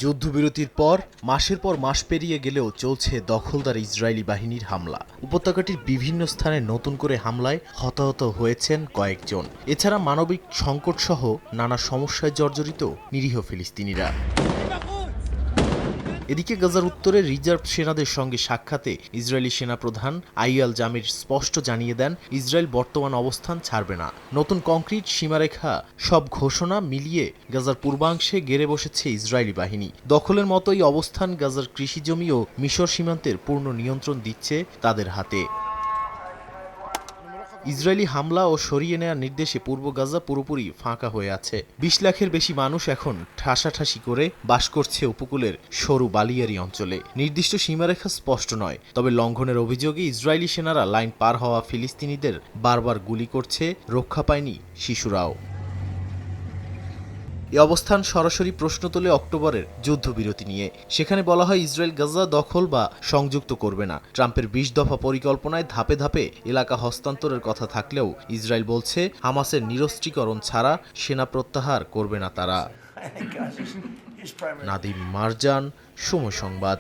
যুদ্ধবিরতির পর মাস পেরিয়ে গেলেও চলছে দখলদার ইসরায়েলি বাহিনীর হামলা। উপত্যকাটির বিভিন্ন স্থানে নতুন করে হামলায় হতাহত হয়েছেন কয়েকজন। এছাড়া মানবিক সংকটসহ নানা সমস্যায় জর্জরিত নিরীহ ফিলিস্তিনিরা। এদিকে গাজার উত্তরে রিজার্ভ সেনাদের সঙ্গে সাক্ষাতে ইসরায়েলি সেনাপ্রধান আইয়াল জামির স্পষ্ট জানিয়ে দেন, ইসরায়েল বর্তমান অবস্থান ছাড়বে না। নতুন কংক্রিট সীমারেখা সব ঘোষণা মিলিয়ে গাজার পূর্বাংশে গেড়ে বসেছে ইসরায়েলি বাহিনী। দখলের মতোই অবস্থান গাজার কৃষিজমি ও মিশর সীমান্তের পূর্ণ নিয়ন্ত্রণ দিচ্ছে তাদের হাতে। ইসরায়েলি হামলা ও সরিয়ে নেওয়ার নির্দেশে পূর্ব গাজা পুরোপুরি ফাঁকা হয়ে আছে। ২০ লাখের বেশি মানুষ এখন ঠাসাঠাসি করে বাস করছে উপকূলের সরু বালিয়ারি অঞ্চলে। নির্দিষ্ট সীমারেখা স্পষ্ট নয়, তবে লঙ্ঘনের অভিযোগে ইসরায়েলি সেনারা লাইন পার হওয়া ফিলিস্তিনিদের বারবার গুলি করছে, রক্ষা পায়নি শিশুরাও। এ অবস্থান সরাসরি প্রশ্ন তোলে অক্টোবরের যুদ্ধবিরতি নিয়ে। সেখানে বলা হয় ইসরায়েল গাজা দখল বা সংযুক্ত করবে না। ট্রাম্পের ২০ দফা পরিকল্পনায় ধাপে ধাপে এলাকা হস্তান্তরের কথা থাকলেও ইসরায়েল বলছে হামাসের নিরস্ত্রীকরণ ছাড়া সেনা প্রত্যাহার করবে না তারা। নাদিম মারজান, সময় সংবাদ।